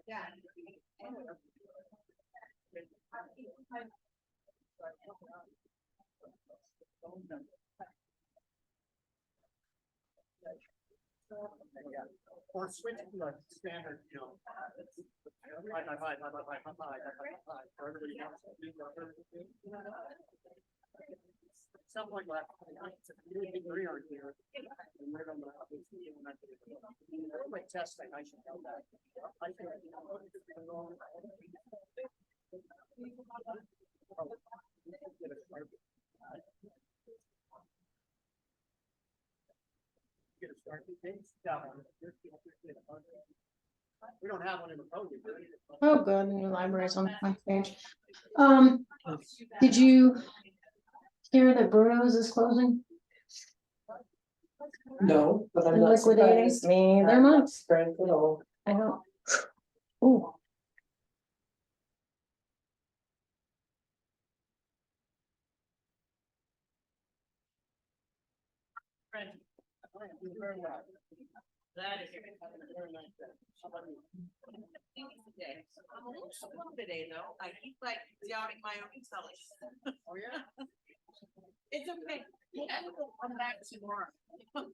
Yeah. Or switch to a standard, you know. Something like that. Like testing, I should know that. We don't have one in the podium. Oh, good. The new library is on my page. Did you hear that Bruno's is closing? No, but I'm They're not liquidating. surprised. Me, They're I'm not. not surprised at all. I know. Ooh. That is very nice. I'm a little slow today, though. I keep like doubting my own intelligence. Oh, yeah? It's okay. We'll come back tomorrow. The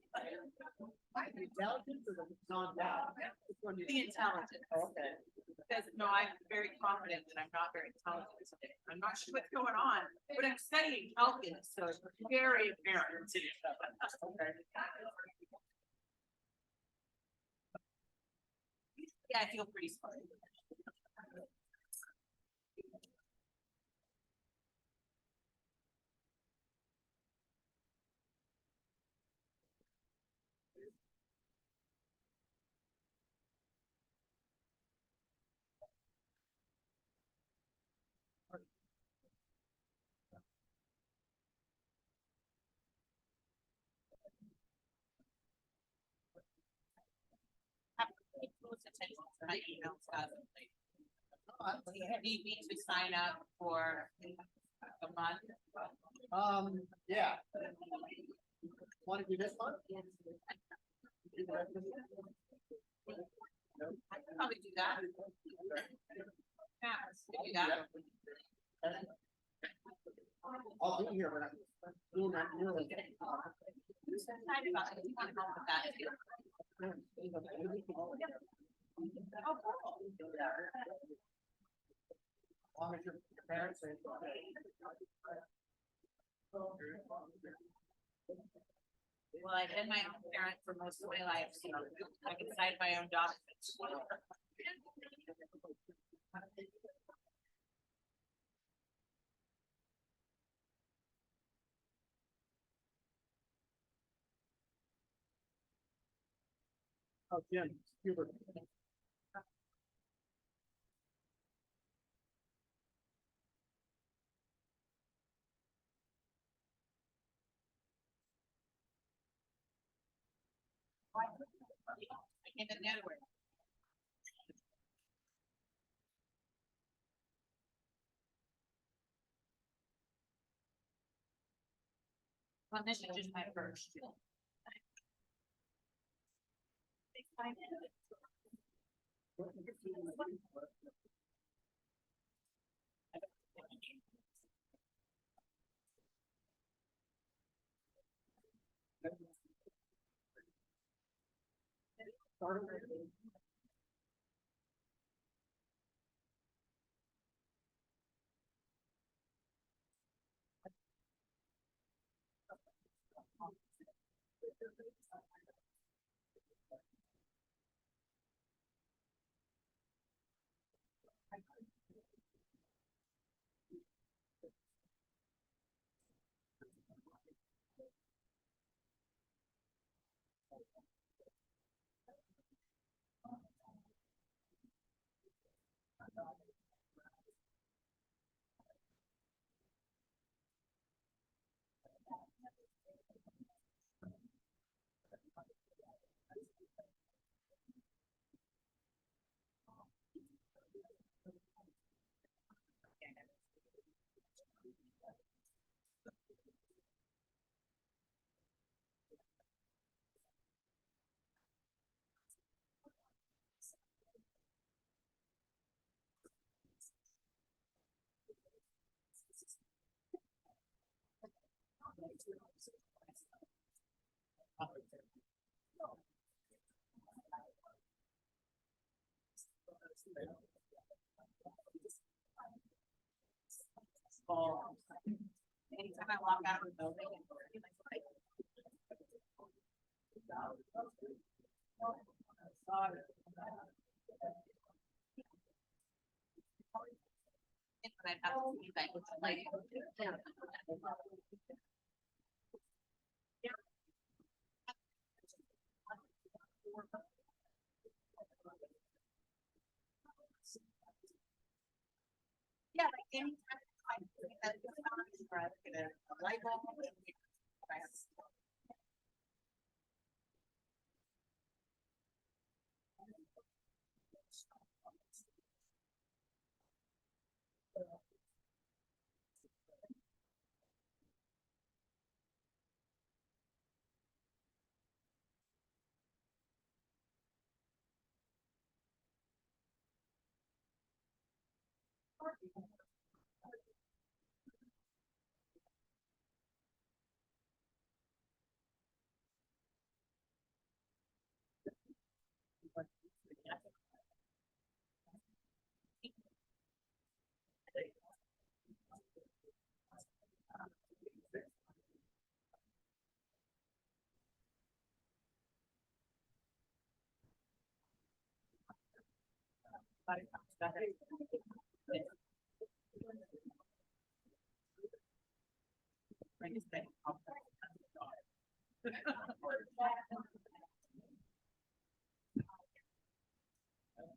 intelligence or the non-doubt? The intelligence. Okay. Because, no, I'm very confident that I'm not very intelligent today. I'm not sure what's going on, but I'm studying calculus, so it's very apparent. Okay. Yeah, I feel pretty smart. Close attention to my emails as of late. You need me to sign up for a month. Yeah. Want to do this one? I can probably do that. Yeah, I can do that. I'll be here when I'm doing that. I'm excited about it. I want to help with that too. Oh, cool. As long as your parents say. Well, I've been my own parent for most of my life, so I can sign my own documents. Oh, Jim, Hubert. I came in the other way. Well, this is just my first. Anytime I walk out of the building. I'd have to be like, yeah, like anytime I think that it's not, or I look at a light bulb.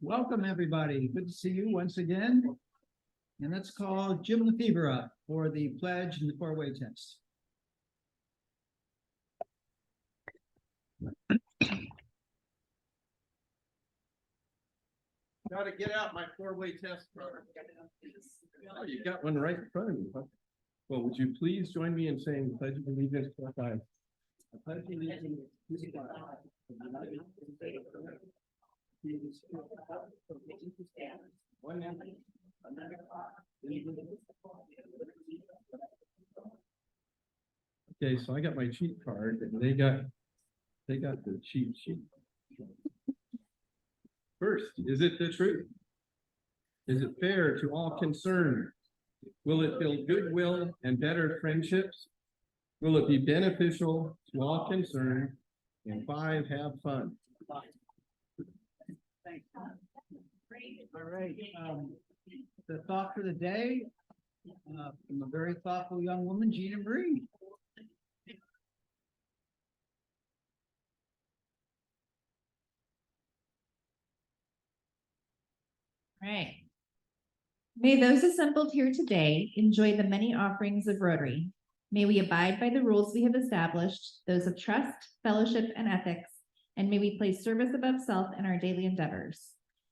Welcome, everybody. Good to see you once again. And let's call Jim Lefebvre up for the pledge and the four-way test. Gotta get out my four-way test card. Oh, you got one right in front of you, huh? Well, would you please join me in saying the pledge of allegiance to our flag? I pledge allegiance to the flag of the United States of America, one nation, under God, indivisible. Okay, so I got my cheat card and they got the cheat sheet. First, is it the truth? Is it fair to all concerned? Will it build goodwill and better friendships? Will it be beneficial to all concerned? And 5, have fun. All right. The thought for the day from a very thoughtful young woman, Gina Marie. Right. May those assembled here today enjoy the many offerings of Rotary. May we abide by the rules we have established, those of trust, fellowship, and ethics, and may we place service above self in our daily endeavors.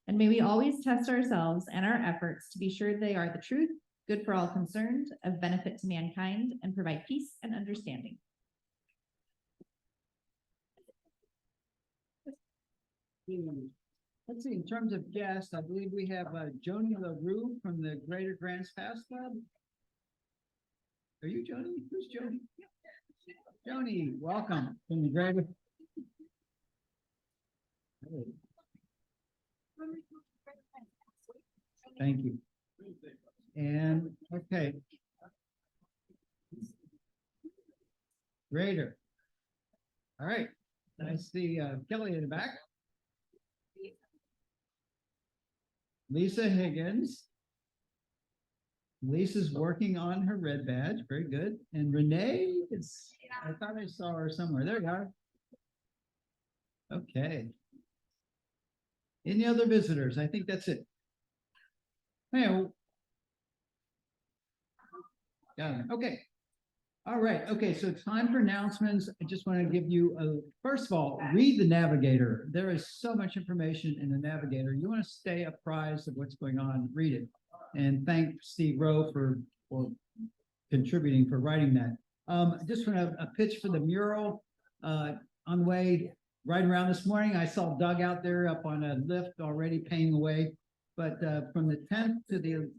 And may we always test ourselves and our efforts to be sure they are the truth, good for all concerned, of benefit to mankind, and provide peace and understanding. Let's see, in terms of guests, I believe we have Joni LaRue from the Greater Grants Pass Club. Are you Joni? Who's Joni? Joni, welcome from the Greater. Thank you. And okay. Greater. All right. I see Kelly in the back. Lisa Higgins. Lisa's working on her red badge. Very good. And Renee is, I thought I saw her somewhere. There you are. Okay. Any other visitors? I think that's it. Hey, got it. Okay. All right. Okay. So it's time for announcements. I just want to give you first of all, read the Navigator. There is so much information in the Navigator. You want to stay apprised of what's going on, read it. And thank Steve Rowe for contributing, for writing that. Just want a pitch for the mural on the way right around this morning. I saw Doug out there up on a lift already painting away. But from the 10th to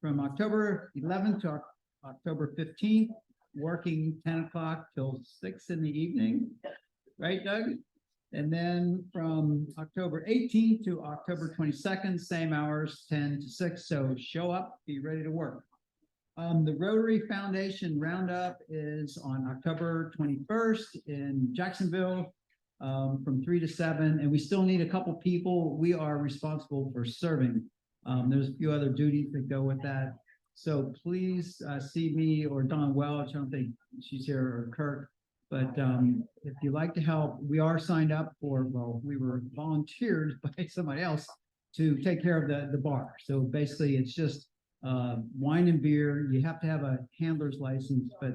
from October 11th to October 15th, working 10 o'clock till 6 in the evening. Right, Doug? And then from October 18th to October 22nd, same hours, 10 to 6. So show up, be ready to work. The Rotary Foundation Roundup is on October 21st in Jacksonville, from 3 to 7. And we still need a couple people. We are responsible for serving. There's a few other duties that go with that. So please see me or Dawn Welch. I don't think she's here, or Kirk. But if you'd like to help, we are signed up for, well, we were volunteered by somebody else to take care of the bar. So basically it's just wine and beer. You have to have a handler's license, but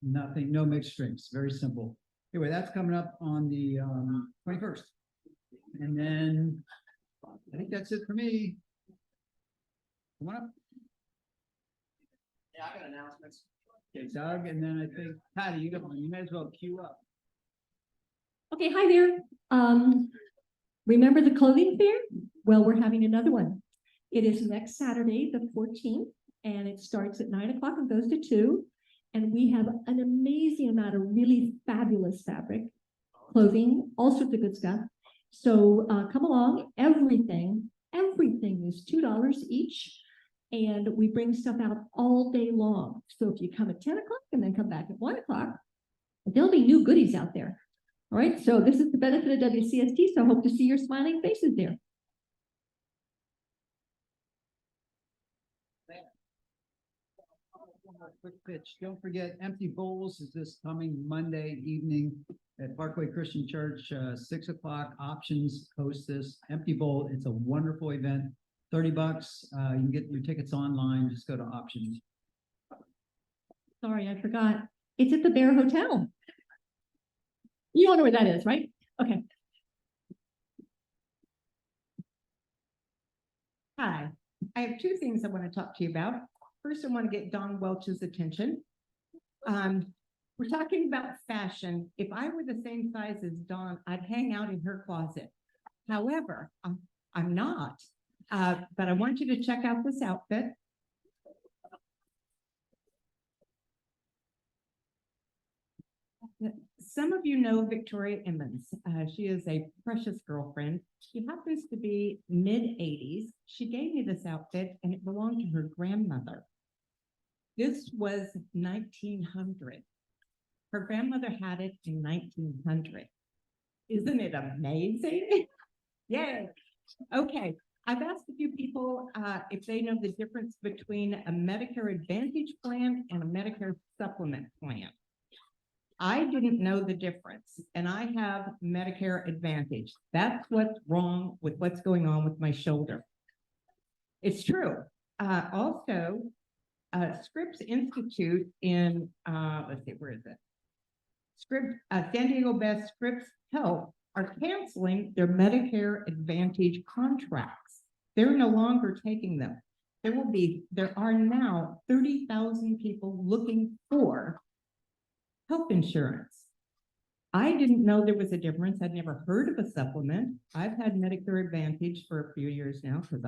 nothing, no mixed drinks, very simple. Anyway, that's coming up on the 21st. And then I think that's it for me. Come on up. Yeah, I got announcements. Okay, Doug, and then I think Patty, you may as well queue up. Okay, hi there. Remember the clothing fair? Well, we're having another one. It is next Saturday, the 14th, and it starts at 9 o'clock and goes to 2. And we have an amazing amount of really fabulous fabric, clothing, all sorts of good stuff. So come along. Everything is $2 each. And we bring stuff out all day long. So if you come at 10 o'clock and then come back at 1 o'clock, there'll be new goodies out there. All right, so this is the benefit of WCST. So I hope to see your smiling faces there. Quick pitch. Don't forget, Empty Bowls is this coming Monday evening at Parkway Christian Church, 6 o'clock. Options host this Empty Bowl. It's a wonderful event. $30. You can get your tickets online. Just go to options. Sorry, I forgot. It's at the Bear Hotel. You all know where that is, right? Okay. Hi, I have two things I want to talk to you about. First, I want to get Dawn Welch's attention. We're talking about fashion. If I were the same size as Dawn, I'd hang out in her closet. However, I'm not. But I want you to check out this outfit. Some of you know Victoria Emmons. She is a precious girlfriend. She happens to be mid-80s. She gave me this outfit and it belonged to her grandmother. This was 1900. Her grandmother had it in 1900. Isn't it amazing? Yay. Okay. I've asked a few people if they know the difference between a Medicare Advantage plan and a Medicare Supplement plan. I didn't know the difference, and I have Medicare Advantage. That's what's wrong with what's going on with my shoulder. It's true. Also, Scripps Institute in, let's see, where is it? San Diego Best Scripps Health are canceling their Medicare Advantage contracts. They're no longer taking them. There are now 30,000 people looking for health insurance. I didn't know there was a difference. I'd never heard of a supplement. I've had Medicare Advantage for a few years now because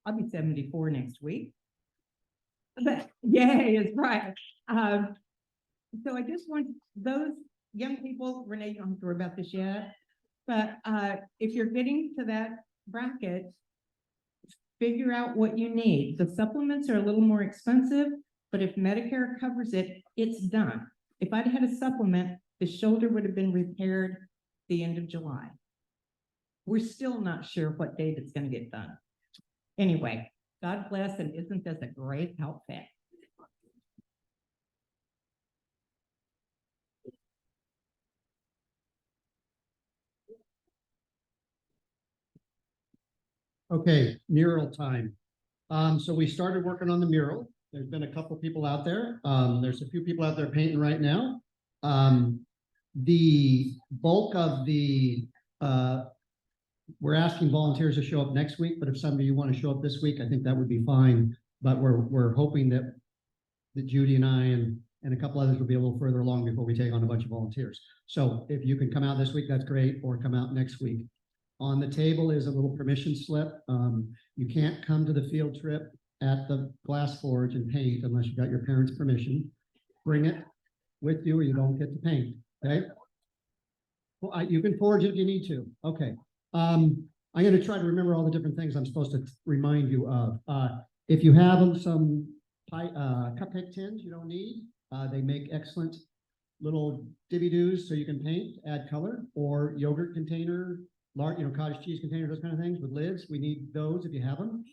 I'll be 74 next week. But yay, is right. So I just want those young people, Renee, you don't have to worry about this yet, but if you're getting to that bracket, figure out what you need. The supplements are a little more expensive, but if Medicare covers it, it's done. If I'd had a supplement, the shoulder would have been repaired the end of July. We're still not sure what date it's going to get done. Anyway, God bless, and isn't this a great outfit? Okay, mural time. So we started working on the mural. There's been a couple people out there. There's a few people out there painting right now. The bulk of the, we're asking volunteers to show up next week, but if some of you want to show up this week, I think that would be fine. But we're hoping that Judy and I and a couple others will be a little further along before we take on a bunch of volunteers. So if you can come out this week, that's great, or come out next week. On the table is a little permission slip. You can't come to the field trip at the Glass Forge and paint unless you got your parents' permission. bring it with you or you don't get to paint, okay? Well, you can forge it if you need to. Okay. I'm gonna try to remember all the different things I'm supposed to remind you of. If you have some cupcake tins you don't need, they make excellent little divvy-doos so you can paint, add color, or yogurt container, large, cottage cheese container, those kind of things with lids. We need those if you have them.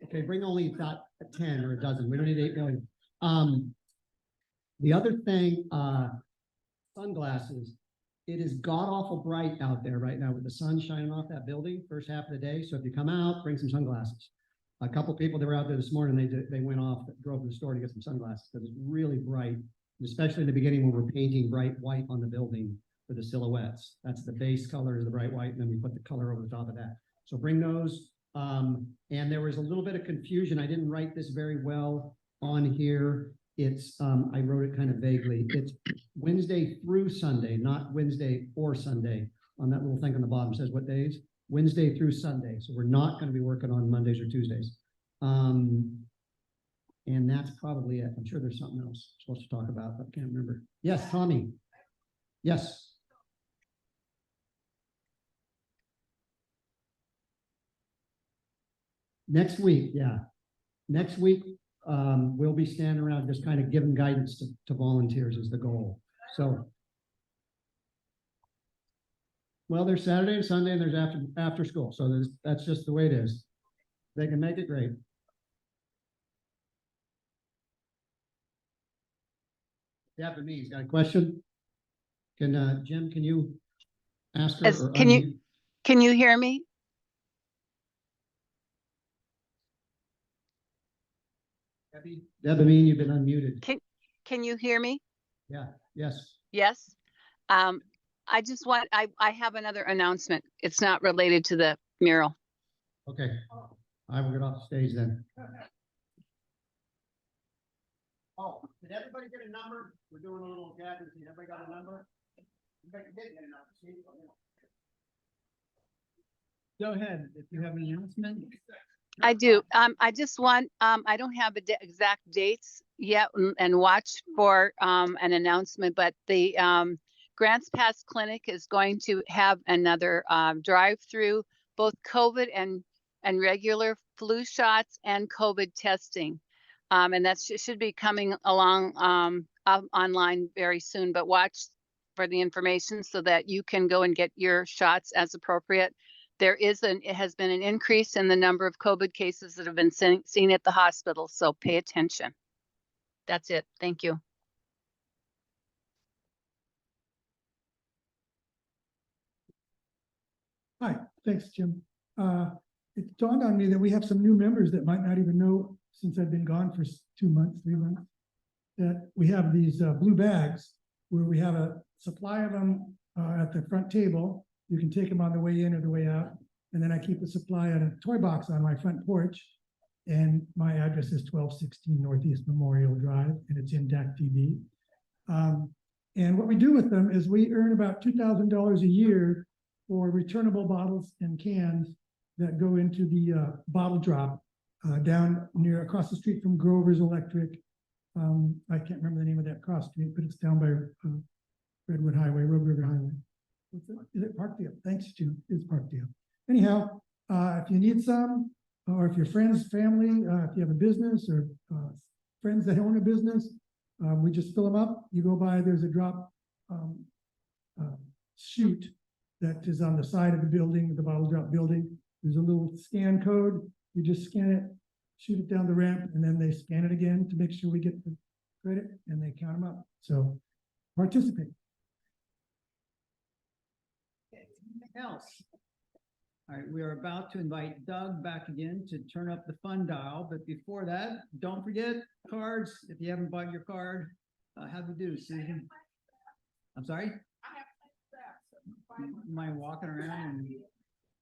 Okay, bring only about 10 or a dozen. We don't need 8 million. The other thing, sunglasses. It is god awful bright out there right now with the sun shining off that building first half of the day. So if you come out, bring some sunglasses. A couple people that were out there this morning, they went off, drove to the store to get some sunglasses because it's really bright, especially in the beginning when we're painting bright white on the building for the silhouettes. That's the base color is the bright white, and then we put the color over the top of that. So bring those. And there was a little bit of confusion. I didn't write this very well on here. It's, I wrote it kind of vaguely. It's Wednesday through Sunday, not Wednesday or Sunday. On that little thing on the bottom says what days? Wednesday through Sunday. So we're not going to be working on Mondays or Tuesdays. And that's probably it. I'm sure there's something else I'm supposed to talk about, but I can't remember. Yes, Tommy. Yes. Next week, yeah. Next week, we'll be standing around just kind of giving guidance to volunteers is the goal. So, well, there's Saturday and Sunday, and there's after school. So that's just the way it is. They can make it great. Japanese, got a question? Can Jim, can you ask her? Yes, or can unmute? can you hear me? Debamine, you've been unmuted. Can you hear me? Yeah, yes. Yes. I just want, I have another announcement. It's not related to the mural. Okay. I will get off the stage then. Oh, did everybody get a number? We're doing a little gathering. Everybody got a number? Everybody did get a number. See? Go ahead, if you have an announcement. I do. I just want, I don't have exact dates yet and watch for an announcement, but the Grants Pass Clinic is going to have another drive-through, both COVID and regular flu shots and COVID testing. And that should be coming along online very soon, but watch for the information so that you can go and get your shots as appropriate. It has been an increase in the number of COVID cases that have been seen at the hospital, so pay attention. That's it. Thank you. Hi, thanks, Jim. It dawned on me that we have some new members that might not even know, since I've been gone for 2 months, 3 months, that we have these blue bags where we have a supply of them at the front table. You can take them on the way in or the way out. And then I keep a supply in a toy box on my front porch. And my address is 1216 Northeast Memorial Drive, and it's in DAC TV. And what we do with them is we earn about $2,000 a year for returnable bottles and cans that go into the bottle drop down across the street from Grover's Electric. I can't remember the name of that cross street, but it's down by Redwood Highway, Road River Highway. Is it Parkdale? Thanks, Jim. It's Parkdale. Anyhow, if you need some, or if your friends, family, if you have a business or friends that own a business, we just fill them up. You go by, there's a drop chute that is on the side of the building, the bottle drop building. There's a little scan code. You just scan it, shoot it down the ramp, and then they scan it again to make sure we get the credit, and they count them up. So participate. Anything else? All right, we are about to invite Doug back again to turn up the fun dial, but before that, don't forget cards. If you haven't bought your card, how do you do, Susan? I'm sorry? Mind walking around and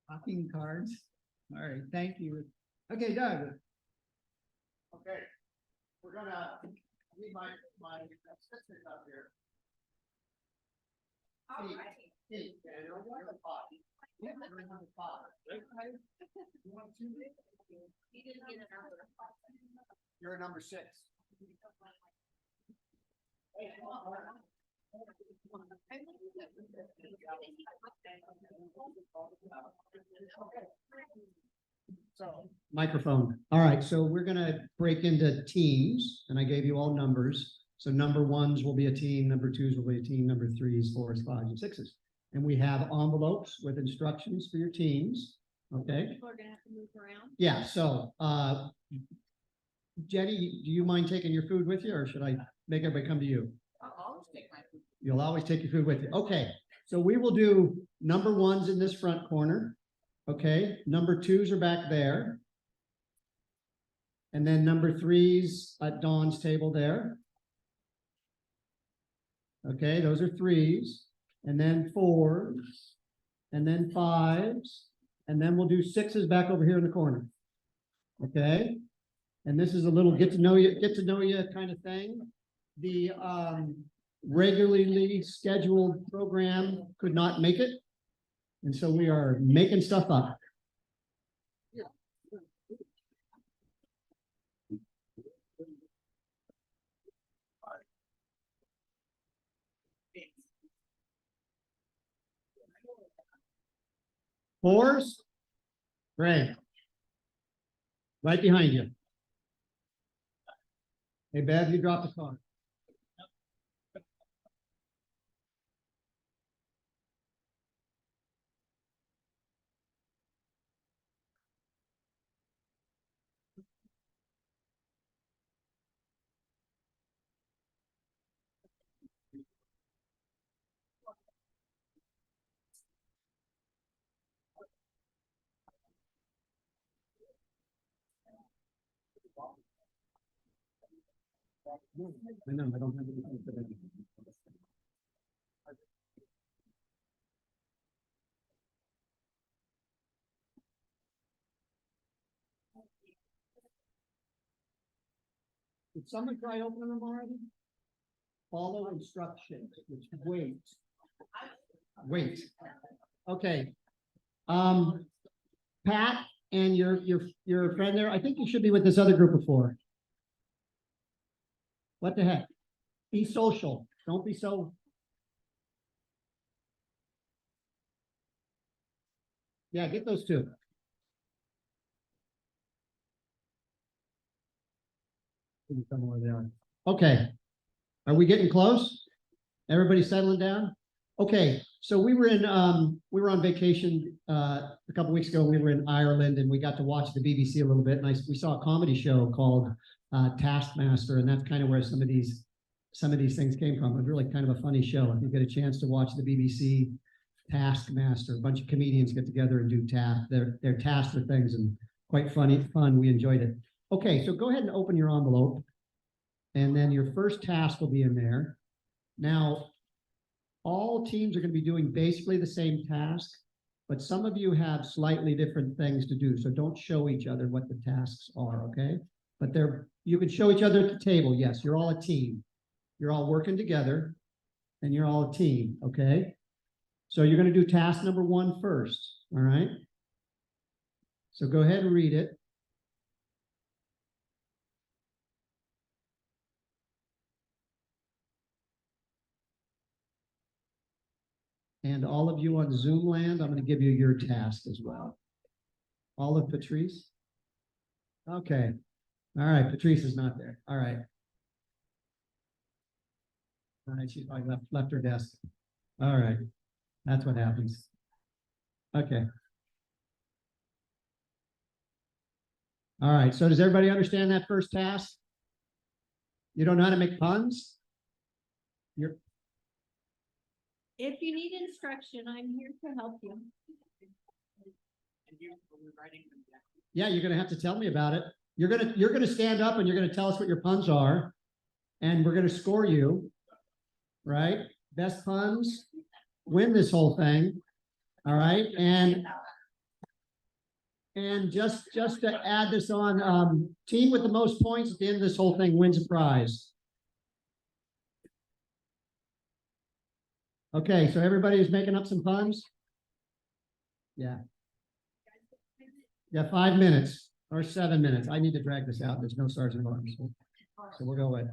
hawking cards? All right, thank you. Okay, Doug. Okay, we're gonna leave my assistant up here. Hey, you're the pot. You're the pot. You want to? He didn't get a number. You're a number 6. Microphone. All right, so we're gonna break into teams, and I gave you all numbers. So number ones will be a team, number twos will be a team, number threes, fours, fives, and sixes. And we have envelopes with instructions for your teams, okay? People are gonna have to move around. Yeah, so, Jenny, do you mind taking your food with you, or should I make everybody come to you? I'll always take my food. You'll always take your food with you. Okay, so we will do number ones in this front corner. Okay, number twos are back there. And then number threes at Dawn's table there. Okay, those are threes, and then fours, and then fives, and then we'll do sixes back over here in the corner. Okay, and this is a little get to know you kind of thing. The regularly scheduled program could not make it, and so we are making stuff up. Fours? Great. Right behind you. Hey, Bev, you dropped the card. I know, I don't have anything for that. Did someone try opening them already? Follow instructions, which wait. Wait. Okay. Pat and your friend there, I think you should be with this other group of four. What the heck? Be social. Don't be so. Yeah, get those two. Tell me where they are. Okay. Are we getting close? Everybody settling down? Okay, so we were on vacation a couple weeks ago. We were in Ireland and we got to watch the BBC a little bit. And we saw a comedy show called TaskMaster, and that's kind of where some of these things came from. It was really kind of a funny show. If you get a chance to watch the BBC TaskMaster, a bunch of comedians get together and do they're tasked with things, and quite fun. We enjoyed it. Okay, so go ahead and open your envelope, and then your first task will be in there. Now, all teams are going to be doing basically the same task, but some of you have slightly different things to do. So don't show each other what the tasks are, okay? But you can show each other at the table. Yes, you're all a team. You're all working together, and you're all a team, okay? So you're going to do task number 1 first, all right? So go ahead and read it. And all of you on Zoom land, I'm going to give you your task as well. All of Patrice? Okay. All right, Patrice is not there. All right. All right, she's probably left her desk. All right. That's what happens. Okay. All right, so does everybody understand that first task? You don't know how to make puns? If you need instruction, I'm here to help you. Yeah, you're gonna have to tell me about it. You're gonna stand up and you're gonna tell us what your puns are, and we're gonna score you, right? Best puns win this whole thing. All right, and just to add this on, team with the most points at the end of this whole thing wins a prize. Okay, so everybody is making up some puns? Yeah. Yeah, 5 minutes or 7 minutes. I need to drag this out. There's no sergeant at arms. So we'll go with.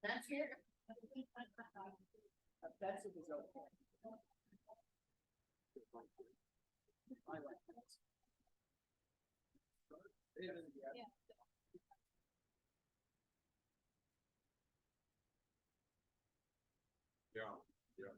That's here. That's it was okay. I like that. Yeah. Yeah, yeah.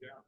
Yeah.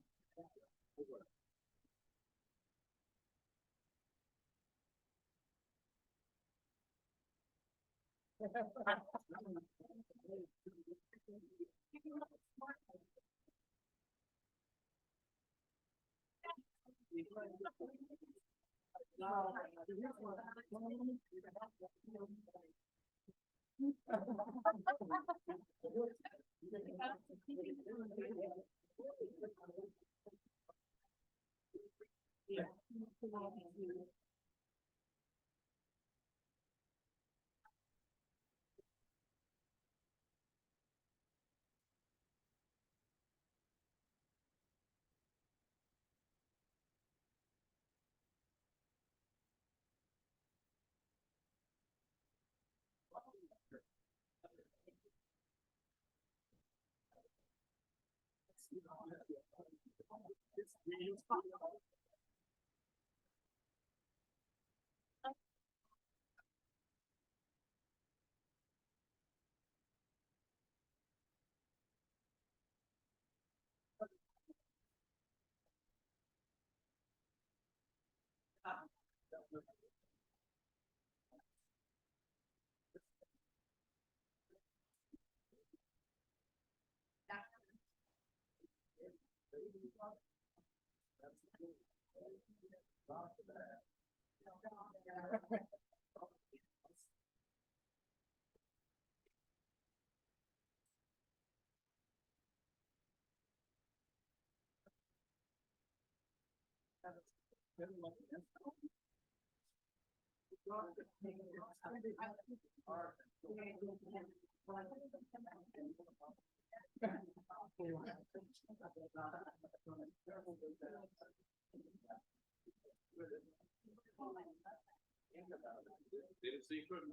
Didn't see you couldn't.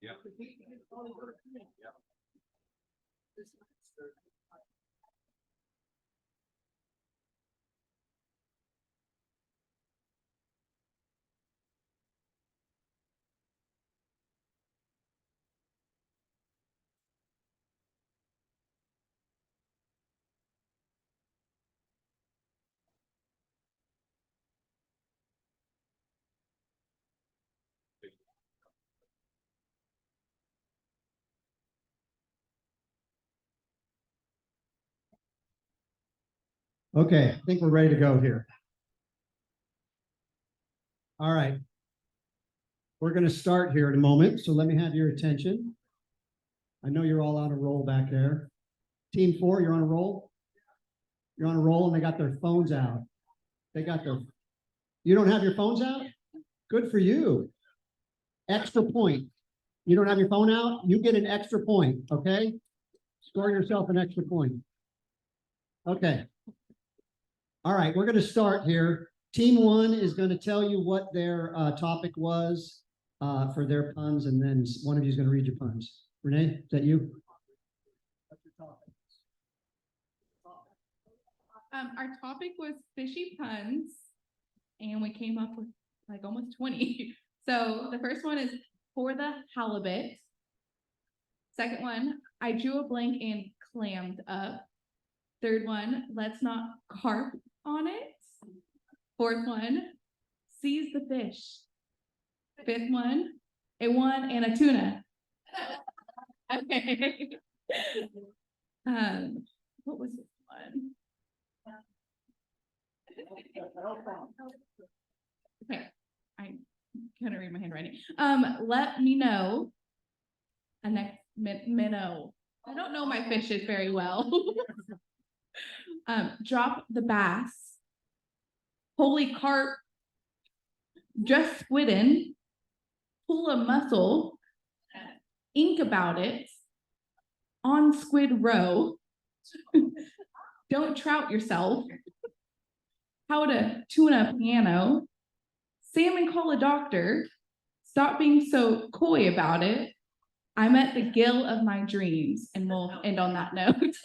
Yeah. Okay, I think we're ready to go here. All right. We're going to start here in a moment, so let me have your attention. I know you're all on a roll back there. Team 4, you're on a roll? You're on a roll and they got their phones out. You don't have your phones out? Good for you. Extra point. You don't have your phone out? You get an extra point, okay? Score yourself an extra point. Okay. All right, we're going to start here. Team 1 is going to tell you what their topic was for their puns, and then one of you is going to read your puns. Renee, is that you? Our topic was fishy puns, and we came up with like almost 20. So the first one is for the halibut. Second one, I drew a blank and clammed up. Third one, let's not carp on it. Fourth one, seize the fish. Fifth one, a one and a tuna. Okay. What was this one? Okay, I couldn't read my handwriting. Let me know. A next minnow. I don't know my fishes very well. Drop the bass. Holy carp. Just squidden. Pull a mussel. Ink about it. On Squid Row. Don't trout yourself. How to tune a piano. Salmon call a doctor. Stop being so coy about it. I'm at the gill of my dreams, and we'll end on that note.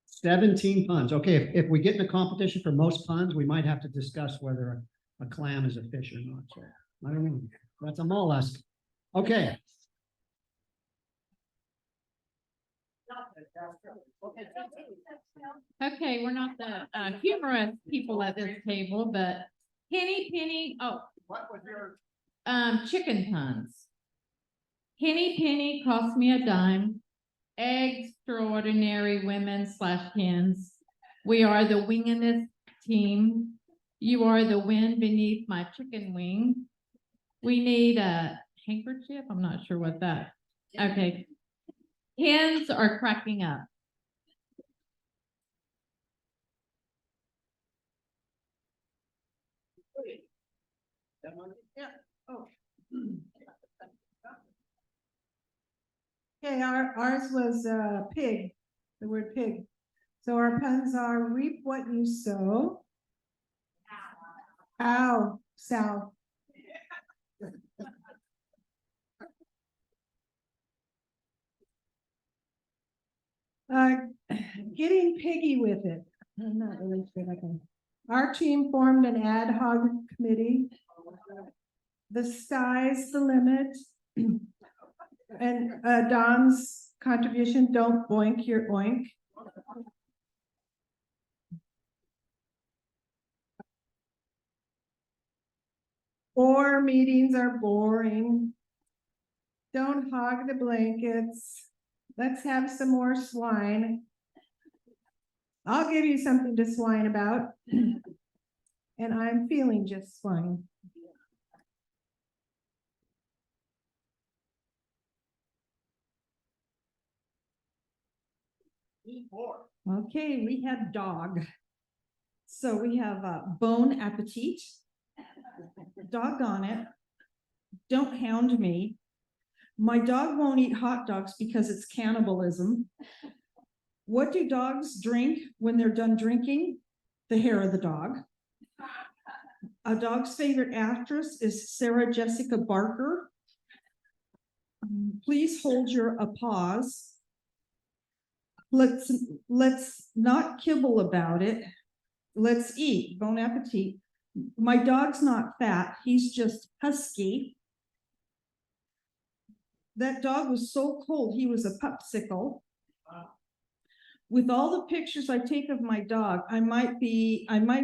17 puns. Okay, if we get in a competition for most puns, we might have to discuss whether a clam is a fish or not. So I don't know. That's a mollusk. Okay. Okay, we're not the humorous people at this table, but penny, What was your? chicken puns. Penny cost me a dime. Extraordinary women / hens. We are the wingingest team. You are the wind beneath my chicken wing. We need a handkerchief. I'm not sure what that. Okay. Hens are cracking up. Yeah. Oh. Okay, ours was pig, the word pig. So our puns are reap what you sow. Ow, Sal. Getting piggy with it. I'm not really sure I can. Our team formed an ad hoc committee. The sky's the limit. And Don's contribution, don't boink your oink. Or meetings are boring. Don't hog the blankets. Let's have some more swine. I'll give you something to swine about. And I'm feeling just swine. Okay, we have dog. So we have bon appetit. Doggone it. Don't hound me. My dog won't eat hot dogs because it's cannibalism. What do dogs drink when they're done drinking? the hair of the dog. A dog's favorite actress is Sarah Jessica Parker. Please hold your applause. Let's not kibble about it. Let's eat. Bon appetit. My dog's not fat. He's just husky. That dog was so cold, he was a popsicle. With all the pictures I take of my dog, I might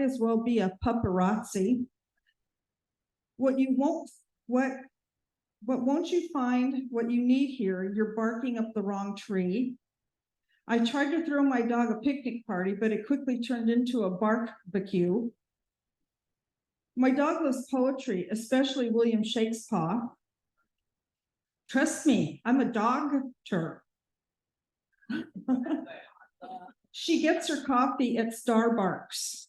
as well be a paparazzi. What won't you find what you need here? You're barking up the wrong tree. I tried to throw my dog a picnic party, but it quickly turned into a barbecue. My dog loves poetry, especially William Shakespeare. Trust me, I'm a doctor. She gets her coffee at Starbucks.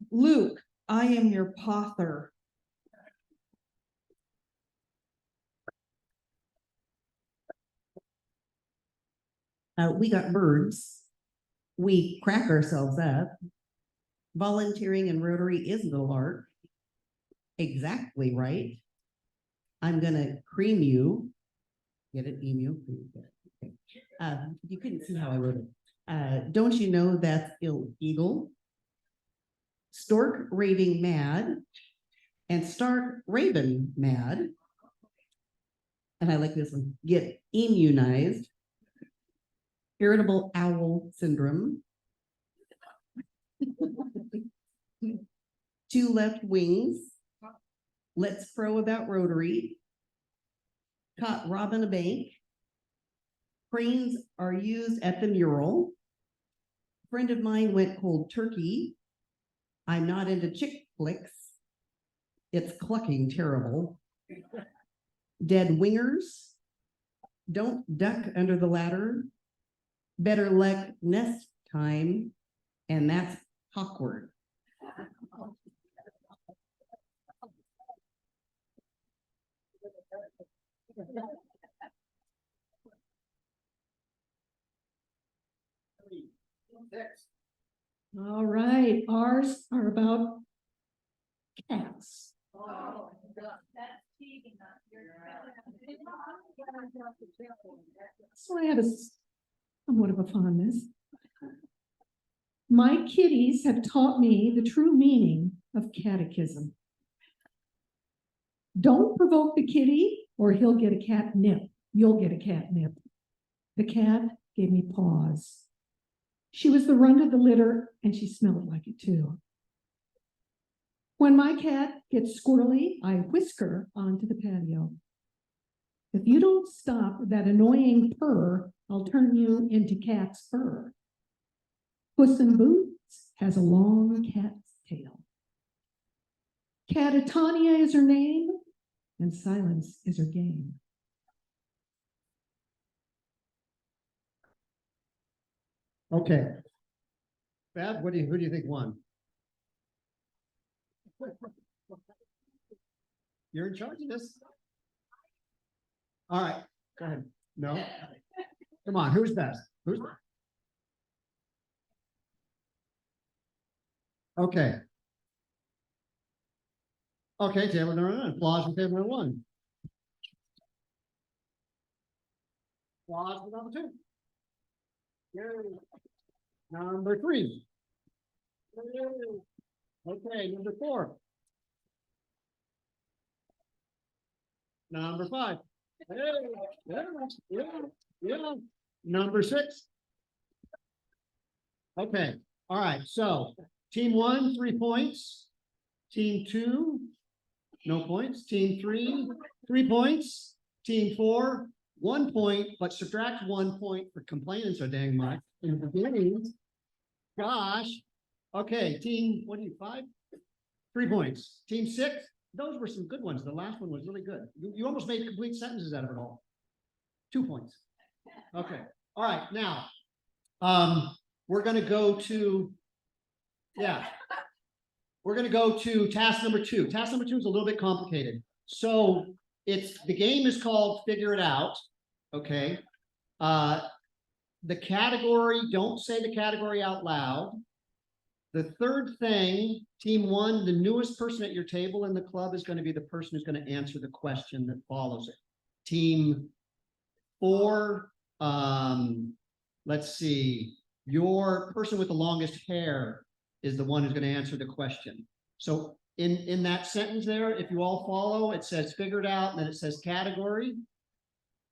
Luke, I am your pother. We got birds. We crack ourselves up. Volunteering in Rotary is the lark. Exactly right. I'm gonna cream you. Get it, emu? Okay. You couldn't see how I wrote it. Don't you know that's illegal? Stork raving mad and stark raven mad. And I like this one. Get immunized. Irritable owl syndrome. 2 left wings. Let's pro about Rotary. Caught robbing a bank. Cranes are used at the mural. Friend of mine went cold turkey. I'm not into chick flicks. It's clucking terrible. Dead wingers. Don't duck under the ladder. Better luck next time. And that's awkward. All right, ours are about cats. So I have somewhat of a fondness. My kitties have taught me the true meaning of catechism. Don't provoke the kitty or he'll get a catnip. You'll get a catnip. The cat gave me paws. She was the runt of the litter and she smelled like it too. When my cat gets squirrely, I whisk her onto the patio. If you don't stop that annoying purr, I'll turn you into cat's fur. Puss in Boots has a long cat's tail. Catatonia is her name, and silence is her game. Okay. Bab, who do you think won? You're in charge of this. All right, go ahead. No? Come on, who's best? Who's best? Okay. Okay, table number 1. Applause for table number 1. Applause for number 2. Yay. Number 3. Yay. Okay, number 4. Number 5. Hey, yeah. Number 6. Okay, all right, so team 1, 3 points. Team 2, no points. Team 3, 3 points. Team 4, 1 point, but subtract 1 point for complaining so dang much in the beginning. Gosh. Okay, team, what are you, 5? 3 points. Team 6, those were some good ones. The last one was really good. You almost made complete sentences out of it all. 2 points. Okay. All right. Now, we're going to go to, we're going to go to task number 2. Task number 2 is a little bit complicated. So the game is called Figure It Out. Okay. The category, don't say the category out loud. The third thing, team one, the newest person at your table in the club is going to be the person who's going to answer the question that follows it. Team four, let's see, your person with the longest hair is the one who's going to answer the question. So in that sentence there, if you all follow, it says figured out, and then it says category.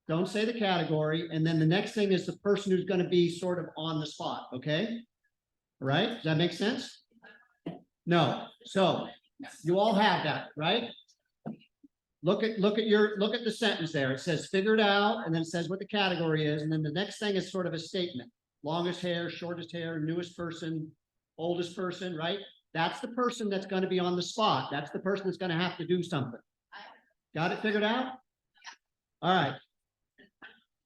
Don't say the category. And then the next thing is the person who's going to be sort of on the spot. Okay. All right. Does that make sense? No. So you all have that, right? Look at the sentence there. It says figured out, and then it says what the category is. And then the next thing is sort of a statement. Longest hair, shortest hair, newest person, oldest person, right? That's the person that's going to be on the spot. That's the person that's going to have to do something. Got it figured out? All right.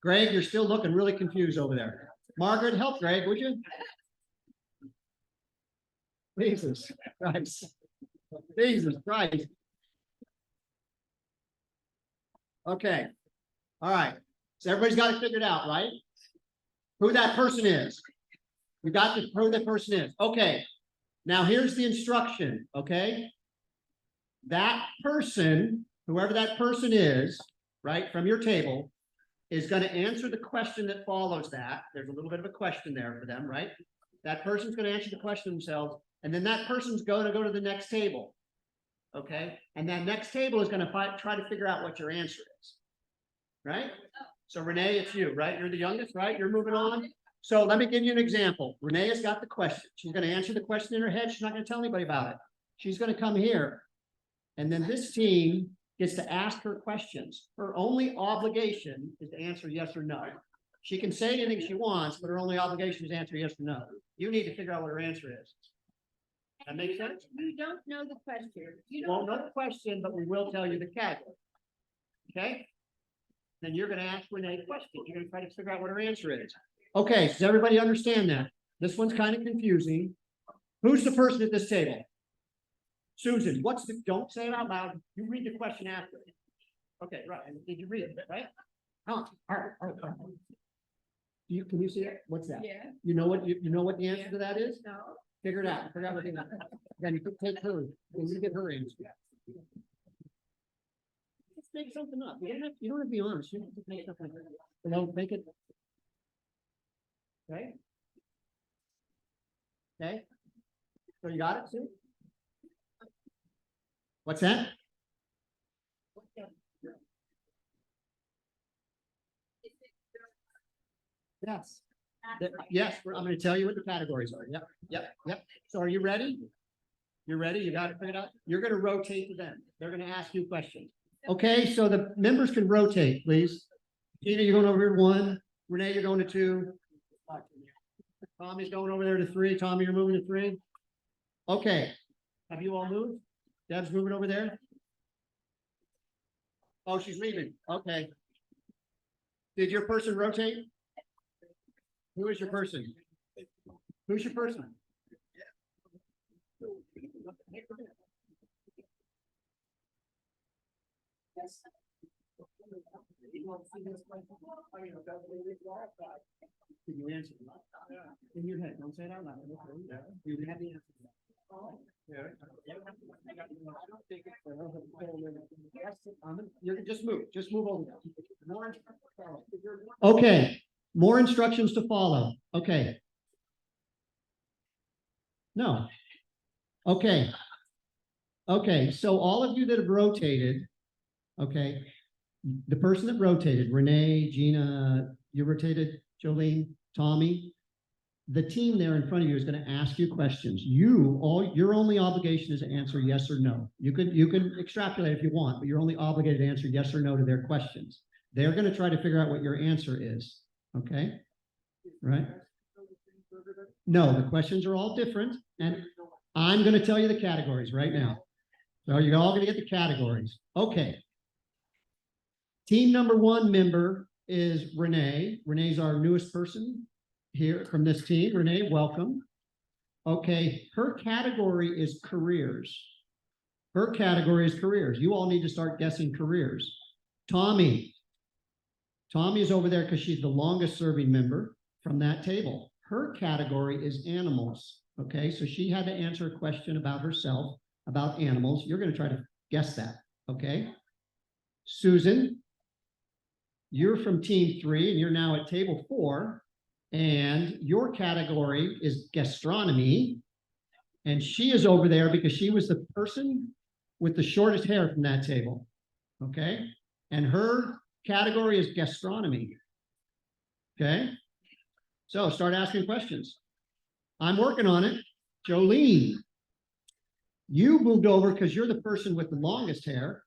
Greg, you're still looking really confused over there. Margaret, help Greg, would you? Jesus Christ. Jesus Christ. Okay. All right. So everybody's got it figured out, right? Who that person is. We got to who that person is. Okay. Now here's the instruction. Okay. That person, whoever that person is, right, from your table, is going to answer the question that follows that. There's a little bit of a question there for them, right? That person's going to answer the question themselves, and then that person's going to go to the next table. Okay. And that next table is going to try to figure out what your answer is. Right? So Renee, it's you, right? You're the youngest, right? You're moving on. So let me give you an example. Renee has got the question. She's going to answer the question in her head. She's not going to tell anybody about it. She's going to come here. And then this team gets to ask her questions. Her only obligation is to answer yes or no. She can say anything she wants, but her only obligation is to answer yes or no. You need to figure out what her answer is. That makes sense? You don't know the question. You Won't know the question, but we will tell you the category. Okay? Then you're going to ask Renee a question. You're going to try to figure out what her answer is. Okay, does everybody understand that? This one's kind of confusing. Who's the person at this table? Susan, don't say it out loud. You read the question after. Okay, right. And did you read it, right? Oh, all right. Can you see it? What's that? Yeah. You know what the answer to that is? No. Figure it out. Figure out what the then you can take her and you get her answer. Just make something up. You don't have to be honest. You just make something up. You know, make it. Okay. Okay. So you got it, Sue? What's that? Yes. Yes, I'm going to tell you what the categories are. Yep. So are you ready? You're ready? You got it figured out? You're going to rotate to them. They're going to ask you questions. Okay, so the members can rotate, please. Gina, you're going over here to 1. Renee, you're going to 2. Tommy's going over there to 3. Tommy, you're moving to 3. Okay. Have you all moved? Deb's moving over there. Oh, she's leaving. Okay. Did your person rotate? Who is your person? Who's your person? Can you answer? In your head, don't say it out loud. You have the answer. You can just move over. Okay, more instructions to follow. Okay. No. Okay. Okay, so all of you that have rotated, okay, the person that rotated, Renee, Gina, you rotated, Jolene, Tommy, the team there in front of you is going to ask you questions. Your only obligation is to answer yes or no. You can extrapolate if you want, but you're only obligated to answer yes or no to their questions. They're going to try to figure out what your answer is. Okay? Right? No, the questions are all different, and I'm going to tell you the categories right now. So you're all going to get the categories. Okay. Team number 1 member is Renee. Renee's our newest person here from this team. Renee, welcome. Okay, her category is careers. Her category is careers. You all need to start guessing careers. Tommy is over there because she's the longest serving member from that table. Her category is animals. Okay, so she had to answer a question about herself, about animals. You're gonna try to guess that, okay? Susan, you're from team 3 and you're now at table 4. And your category is gastronomy. And she is over there because she was the person with the shortest hair from that table. Okay? And her category is gastronomy. Okay? So start asking questions. I'm working on it. Jolene, you moved over because you're the person with the longest hair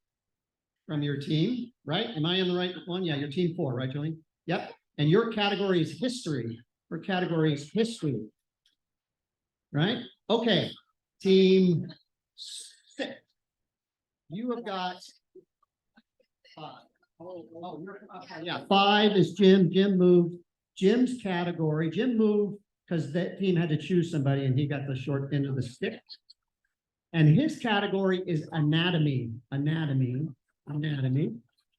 from your team, right? Am I in the right one? Yeah, you're team 4, right, Jolene? Yep. And your category is history. Her category is history. Right? Okay. Team 6. You have got 5. Yeah, 5 is Jim. Jim moved. Jim's category. Jim moved because that team had to choose somebody and he got the short end of the stick. And his category is anatomy. Anatomy. Anatomy.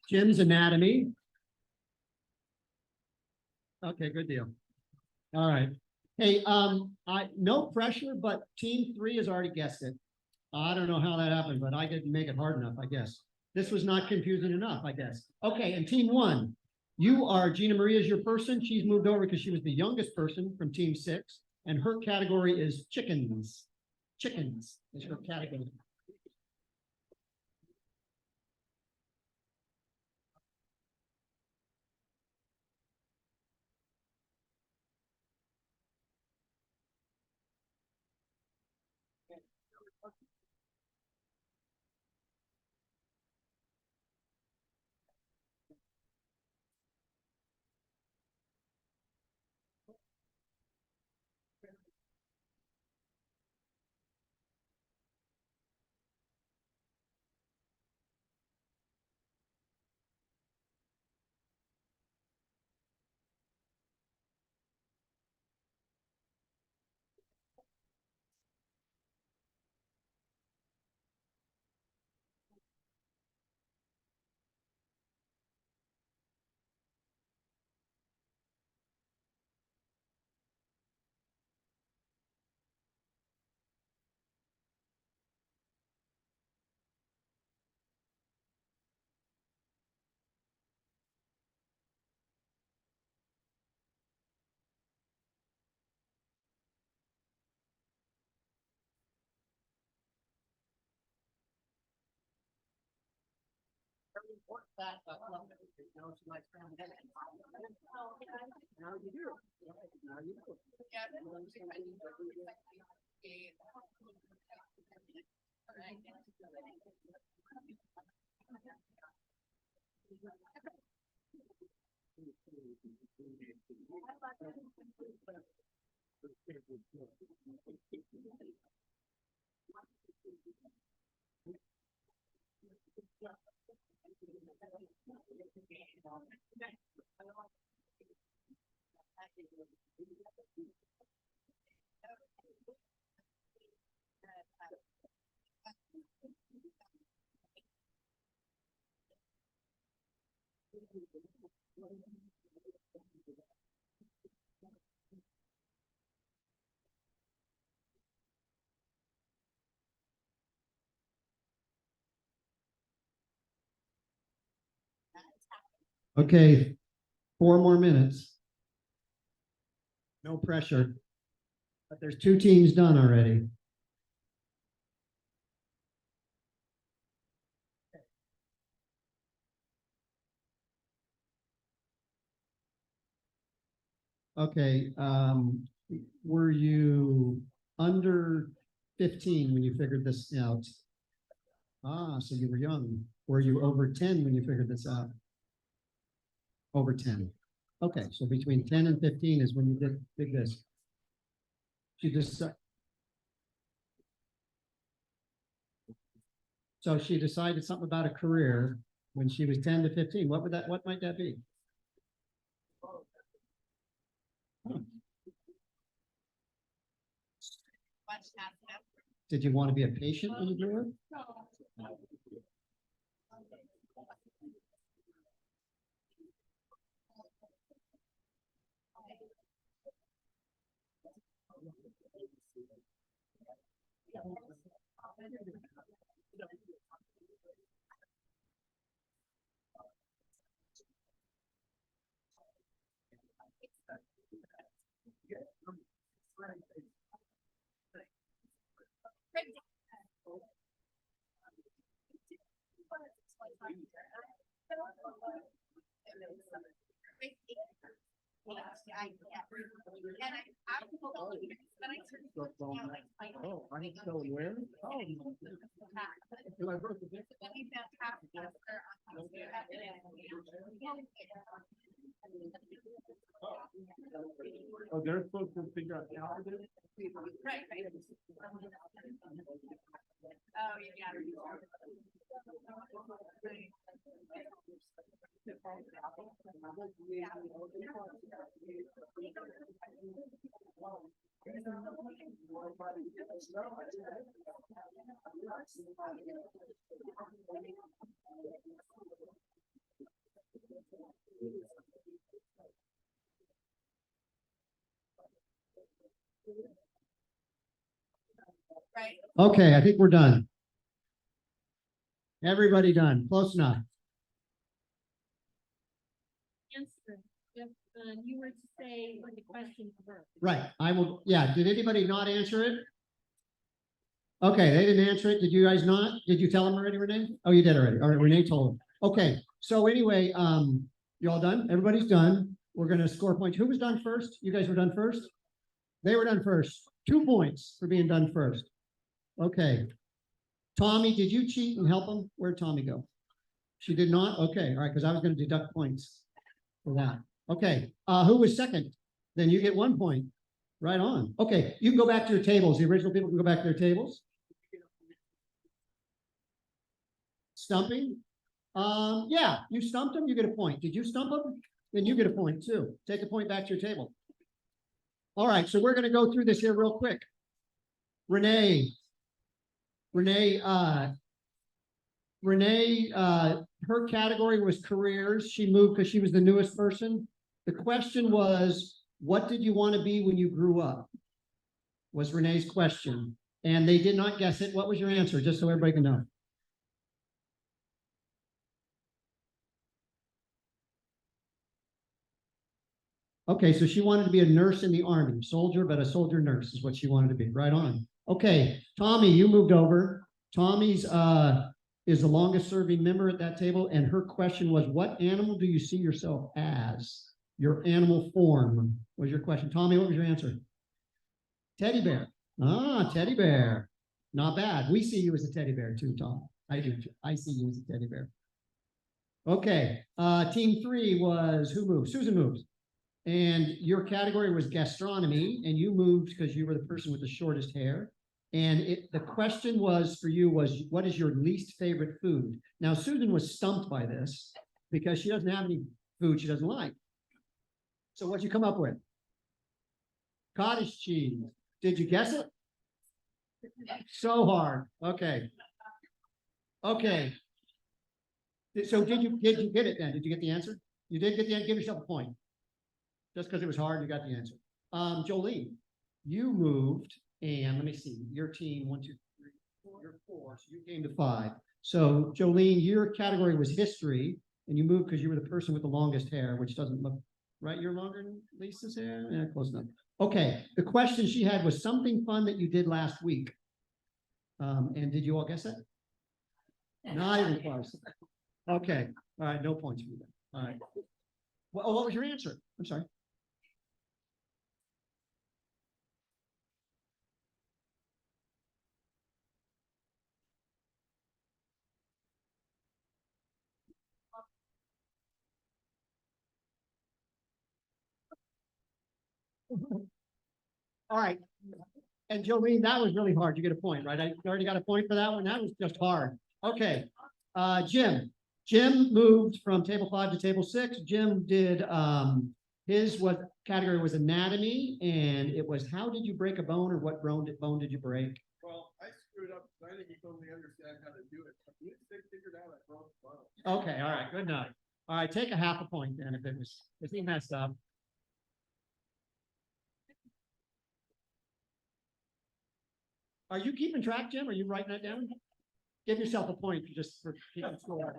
Jim's anatomy. Okay, good deal. All right. Hey, no pressure, but team 3 has already guessed it. I don't know how that happened, but I didn't make it hard enough, I guess. This was not confusing enough, I guess. Okay, and team 1, you are Gina Maria is your person. She's moved over because she was the youngest person from team 6, and her category is chickens. Chickens is her category. Now you do. Now you do. Okay, 4 more minutes. No pressure. But there's 2 teams done already. Okay, were you under 15 when you figured this out? Ah, so you were young. Were you over 10 when you figured this out? Over 10. Okay, so between 10 and 15 is when you did this. She just so she decided something about a career when she was 10 to 15. What might that be? Did you want to be a patient when you grew up? Oh, I'm still where? Oh. Oh, they're supposed to figure out how to do it? Right. Oh, yeah. Right. Okay, I think we're done. Everybody done, close enough. Answer, if you were to say what the question were. Right, I will, yeah, did anybody not answer it? Okay, they didn't answer it, did you guys not? Did you tell them already, Renee? Oh, you did already, all right, Renee told them. Okay, so anyway, you all done? Everybody's done. We're gonna score points. Who was done first? You guys were done first? They were done first. 2 points for being done first. Okay. Tommy, did you cheat and help him? Where'd Tommy go? She did not? Okay, all right, because I was gonna deduct points for that. Okay, who was second? Then you get 1 point. Right on. Okay, you can go back to your tables. The original people can go back to their tables. Stumping? Yeah, you stumped them, you get a point. Did you stump them? Then you get a point too. Take a point back to your table. All right, so we're gonna go through this here real quick. Renee, her category was careers. She moved because she was the newest person. The question was, what did you want to be when you grew up? Was Renee's question. And they did not guess it. What was your answer? Just so everybody can know. Okay, so she wanted to be a nurse in the army, soldier, but a soldier nurse is what she wanted to be. Right on. Okay, Tommy, you moved over. Tommy's is the longest serving member at that table, and her question was, what animal do you see yourself as? Your animal form was your question. Tommy, what was your answer? Teddy bear. Ah, teddy bear. Not bad. We see you as a teddy bear too, Tom. I do. I see you as a teddy bear. Okay. Team 3 was who moved? Susan moved. And your category was gastronomy, and you moved because you were the person with the shortest hair. And the question was for you was, what is your least favorite food? Now, Susan was stumped by this because she doesn't have any food she doesn't like. So what'd you come up with? Cottage cheese. Did you guess it? So hard. Okay. Okay. So did you get it then? Did you get the answer? You did get the answer. Give yourself a point. Just because it was hard, you got the answer. Jolene, you moved, and let me see, your team, 1, 2, 3, 4, you're 4, so you came to 5. So Jolene, your category was history, and you moved because you were the person with the longest hair, which doesn't look right. You're longer than Lisa's hair? Yeah, close enough. Okay, the question she had was something fun that you did last week. And did you all guess it? Not even close. Okay, all right, no points for you then. All right. Well, what was your answer? I'm sorry. All right. And Jolene, that was really hard. You get a point, right? I already got a point for that one. That was just hard. Okay. Jim. Jim moved from table 5 to table 6. Jim did his category was anatomy, and it was how did you break a bone, or what bone did you break? Well, I screwed up, so I think you totally understand how to do it. You figured out I broke the bone. Okay, all right, good enough. All right, take a half a point then if he messed up. Are you keeping track, Jim? Are you writing that down? Give yourself a point just for keeping score.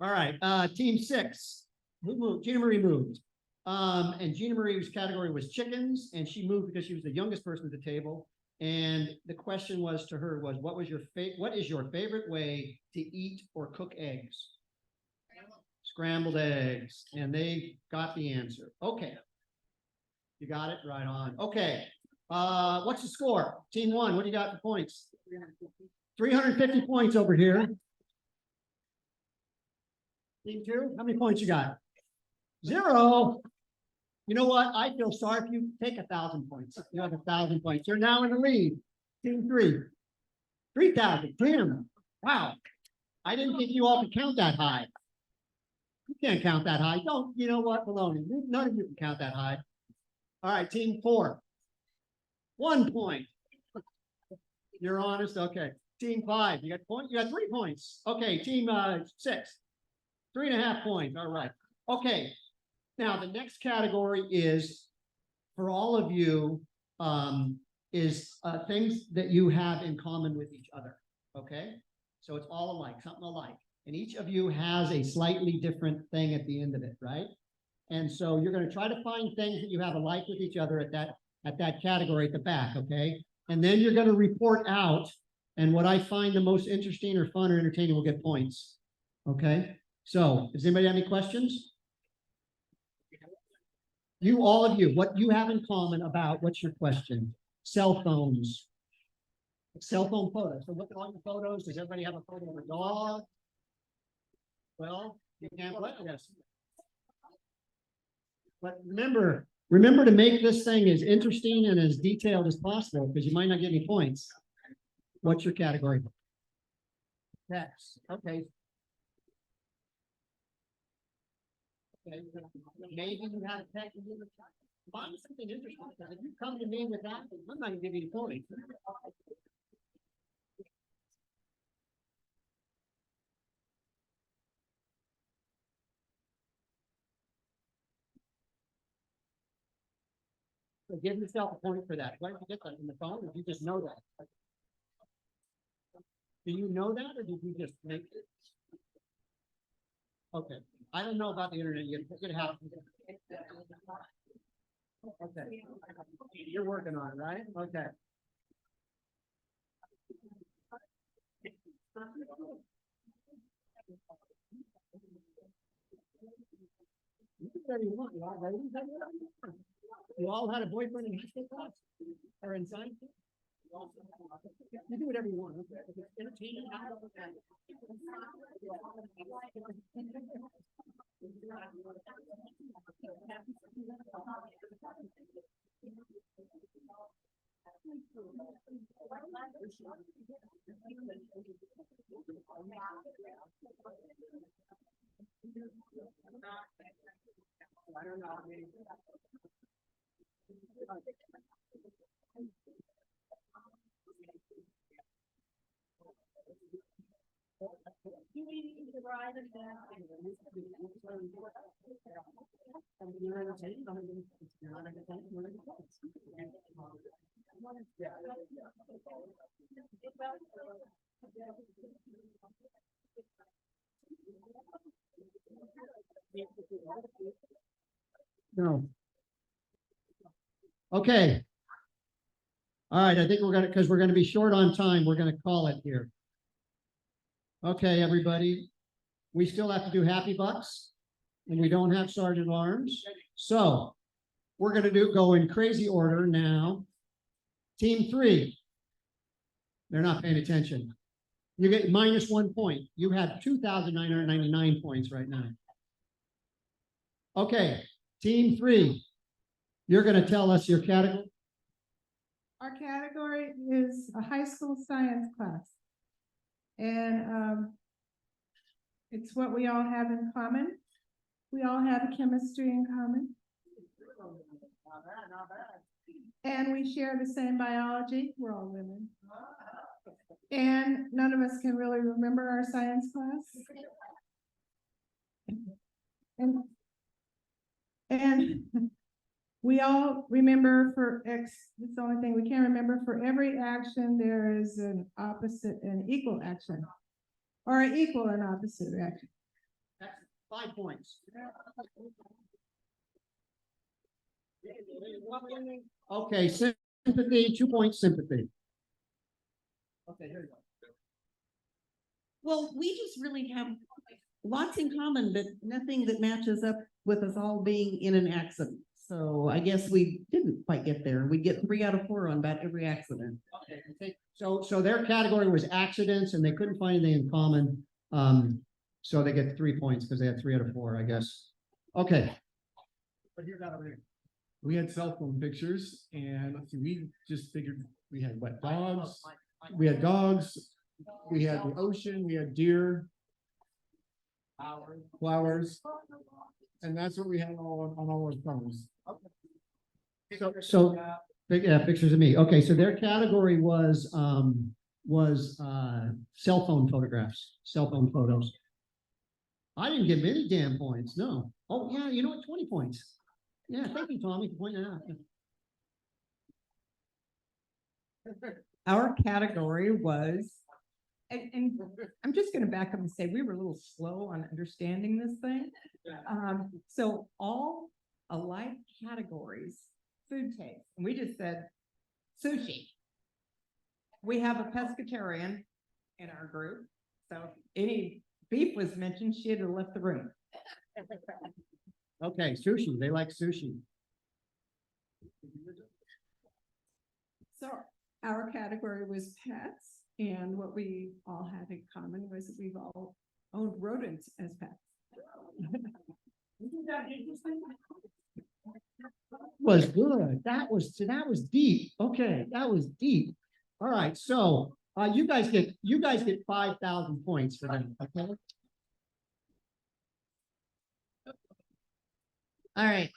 All right, team 6. Who moved? Gina Marie moved. And Gina Marie's category was chickens, and she moved because she was the youngest person at the table. And the question was to her was, what is your favorite way to eat or cook eggs? Scrambled eggs. And they got the answer. Okay. You got it right on. Okay. What's the score? Team 1, what do you got for points? 350 points over here. Team 2, how many points you got? 0. You know what? I feel sorry if you take 1,000 points. You have 1,000 points. You're now in the lead. Team 3, 3,000. Tim, wow. I didn't think you all could count that high. You can't count that high. Don't, you know what, baloney. None of you can count that high. All right, team 4. 1 point. You're honest? Okay. Team 5, you got a point? You got 3 points. Okay, team 6. 3.5 points. All right. Okay. Now the next category is for all of you is things that you have in common with each other. Okay. So it's all alike, something alike. And each of you has a slightly different thing at the end of it, right? And so you're going to try to find things that you have alike with each other at that category at the back, okay? And then you're going to report out, and what I find the most interesting or fun or entertaining will get points. Okay? So, does anybody have any questions? All of you, what you have in common about, what's your question? Cell phones. Cell phone photos. So look at all your photos. Does everybody have a photo of a dog? Well, you can't let us. But remember to make this thing as interesting and as detailed as possible, because you might not get any points. What's your category? Text. Okay. Okay. Maybe you have a text. Find something interesting. Because if you come to me with that, I'm not going to give you any points. So give yourself a point for that. Where did you get that in the phone? Or did you just know that? Do you know that, or did you just make it? Okay. I don't know about the internet. You're gonna have. Okay. You're working on it, right? Okay. You do whatever you want. You all had a boyfriend in high school class or in science? You do whatever you want. Okay? If it's entertaining, I don't know. No. Okay. All right, I think because we're gonna be short on time, we're gonna call it here. Okay, everybody. We still have to do Happy Bucks, and we don't have Sergeant Arms. So we're gonna go in crazy order now. Team 3. They're not paying attention. You get -1 point. You have 2,999 points right now. Okay, Team 3. You're gonna tell us your category. Our category is a high school science class. And it's what we all have in common. We all have chemistry in common. And we share the same biology. We're all women. And none of us can really remember our science class. And We all remember it's the only thing we can remember, for every action, there is an opposite and equal action. Or an equal and opposite reaction. That's 5 points. Okay, sympathy, 2 points sympathy. Okay, here you go. Well, we just really have lots in common, but nothing that matches up with us all being in an accident. So I guess we didn't quite get there. We get 3 out of 4 on about every accident. Okay, so their category was accidents and they couldn't find anything in common. So they get 3 points because they had 3 out of 4, I guess. Okay. But you got over here. We had cell phone pictures and let's see, we just figured we had what, dogs? We had dogs, we had the ocean, we had deer, flowers, and that's what we had all on all our phones. So yeah, pictures of me. Okay, so their category was cell phone photographs, cell phone photos. I didn't give any damn points, no. Oh, yeah, you know what, 20 points. Yeah, thank you, Tommy, for pointing that out. Our category was, and I'm just gonna back up and say, we were a little slow on understanding this thing. So all alike categories, food taste, and we just said sushi. We have a pescatarian in our group, so if any beef was mentioned, she had to left the room. Okay, sushi, they like sushi. So our category was pets, and what we all had in common was that we've all owned rodents as pets. Was good. That was deep. Okay, that was deep. All right, so you guys get 5,000 points for that. Okay. All right.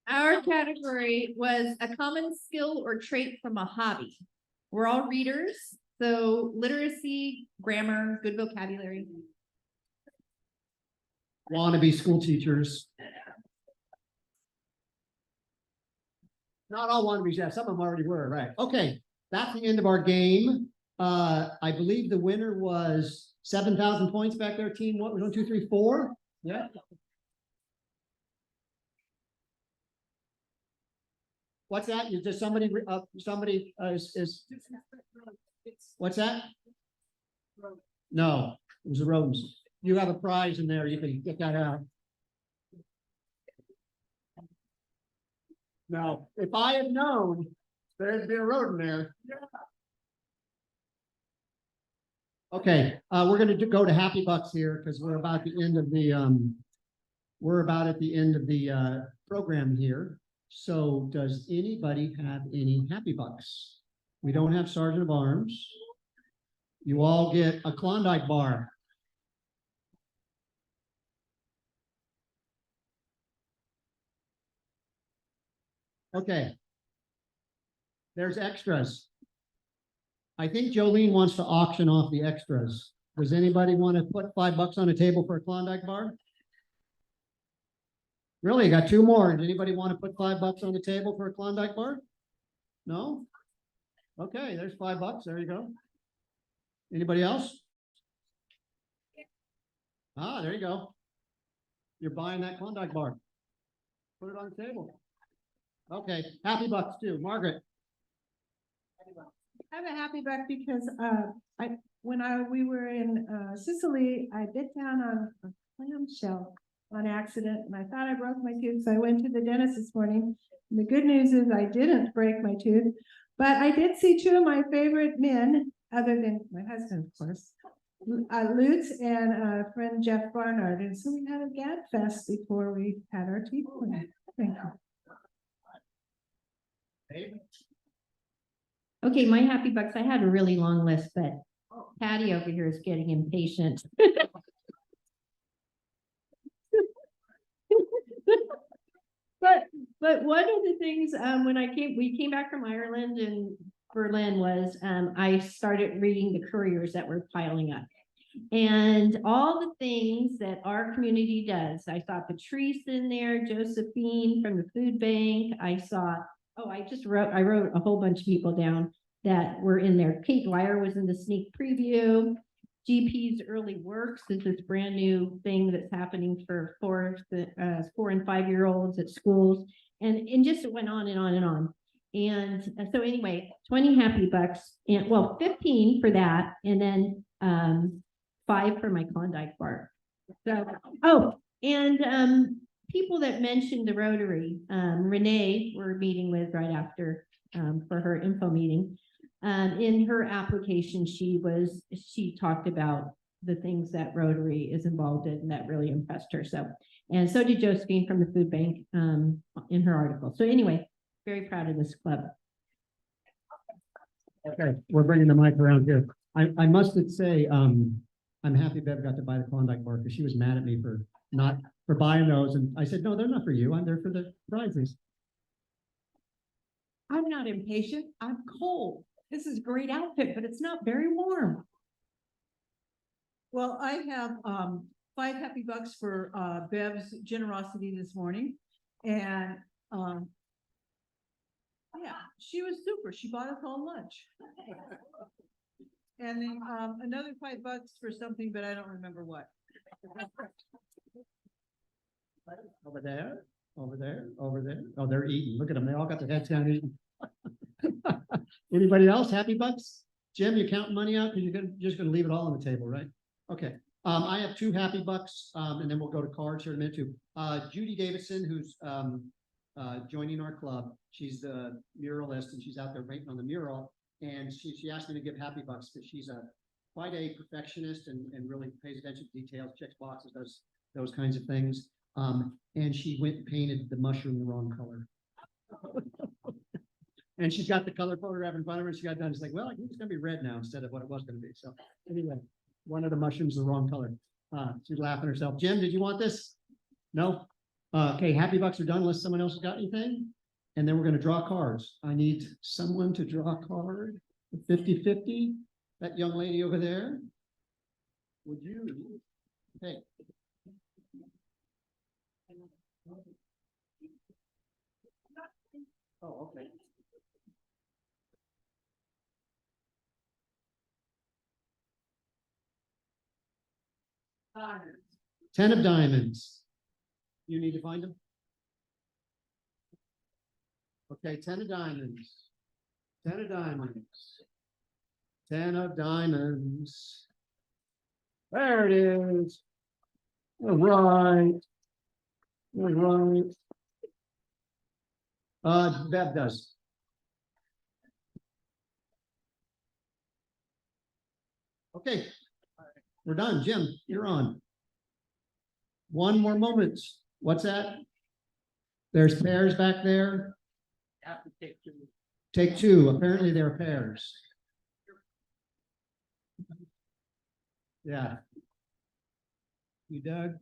Our category was a common skill or trait from a hobby. We're all readers, so literacy, grammar, good vocabulary. Wannabe school teachers. Not all wannabes, yeah, some of them already were, right? Okay, that's the end of our game. I believe the winner was 7,000 points back there, team. What, 1, 2, 3, 4? Yeah. What's that? You just somebody is what's that? No, it was the rodents. You have a prize in there. You can get that out. Now, if I had known there'd be a rodent there. Okay, we're going to go to Happy Bucks here because we're about at the end of the program here. So does anybody have any Happy Bucks? We don't have Sergeant of Arms. You all get a Klondike bar. Okay. There's extras. I think Jolene wants to auction off the extras. Does anybody want to put $5 on a table for a Klondike bar? Really, got 2 more. Does anybody want to put $5 on the table for a Klondike bar? No? Okay, there's $5. There you go. Anybody else? Ah, there you go. You're buying that Klondike bar. Put it on the table. Okay, Happy Bucks too. Margaret. I have a happy buck because when we were in Sicily, I bit down on a clamshell on accident, and I thought I broke my tooth, so I went to the dentist this morning. And the good news is I didn't break my tooth, but I did see 2 of my favorite men, other than my husband, of course, Lutz and friend Jeff Barnard, and so we had a gab fest before we had our teeth cleaned. Thank you. Okay, my Happy Bucks, I had a really long list, but Patty over here is getting impatient. But one of the things when we came back from Ireland and Berlin was I started reading the couriers that were piling up. and all the things that our community does. I saw Patrice in there, Josephine from the food bank. I saw, I wrote a whole bunch of people down that were in there. Kate Dwyer was in the sneak preview. GP's Early Works is this brand new thing that's happening for 4 and 5-year-olds at schools. And just it went on and on and on. And so anyway, 20 happy bucks, and well, 15 for that, and then 5 for my Klondike bar. So, and people that mentioned the Rotary, Renee, we're meeting with right after for her info meeting. In her application, she talked about the things that Rotary is involved in, and that really impressed her. So, and so did Josephine from the food bank in her article. So anyway, very proud of this club. Okay, we're bringing the mic around here. I must say, I'm happy Bev got to buy the Klondike bar because she was mad at me for buying those. And I said, no, they're not for you. I'm there for the prizes. I'm not impatient. I'm cold. This is a great outfit, but it's not very warm. Well, I have 5 happy bucks for Bev's generosity this morning. And yeah, she was super. She bought us all lunch. And then another $5 for something, but I don't remember what. Over there, over there, over there. Oh, they're eating. Look at them. They all got their heads down eating. Anybody else? Happy bucks? Jim, you counting money out? Because you're just gonna leave it all on the table, right? Okay. I have 2 happy bucks, and then we'll go to cards here in a minute too. Judy Davidson, who's joining our club. She's the muralist, and she's out there painting on the mural. And she asked me to give happy bucks because she's quite a perfectionist and really pays attention to details, checks boxes, does those kinds of things. And she went and painted the mushroom the wrong color. And she's got the color photograph in front of her. She got done. She's like, well, I think it's gonna be red now instead of what it was gonna be. So anyway, one of the mushrooms the wrong color. She's laughing herself. Jim, did you want this? No? Okay, happy bucks are done unless someone else has got anything. And then we're gonna draw cards. I need someone to draw a card. 50-50. That young lady over there. Would you? Okay. Oh, okay. Ten of diamonds. You need to find them? Okay, 10 of diamonds. 10 of diamonds. 10 of diamonds. There it is. All right. All right. Bev does. Okay. We're done. Jim, you're on. One more moment. What's that? There's pairs back there. Take 2. Apparently there are pairs. Yeah. You, Doug?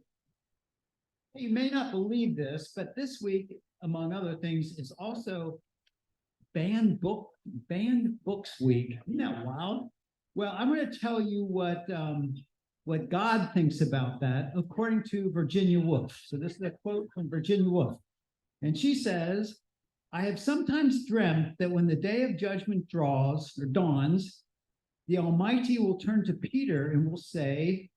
You may not believe this, but this week, among other things, is also Banned Books Week. Isn't that wild? Well, I'm going to tell you what God thinks about that, according to Virginia Woolf. So this is a quote from Virginia Woolf. And she says, I have sometimes dreamt that when the day of judgment dawns, the Almighty will turn to Peter and will say,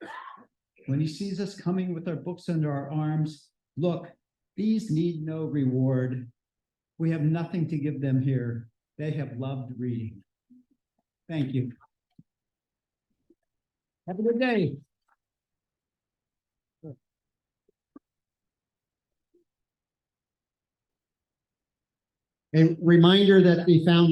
when he sees us coming with our books under our arms, look, these need no reward. We have nothing to give them here. They have loved reading. Thank you. Have a good day. A reminder that the foundation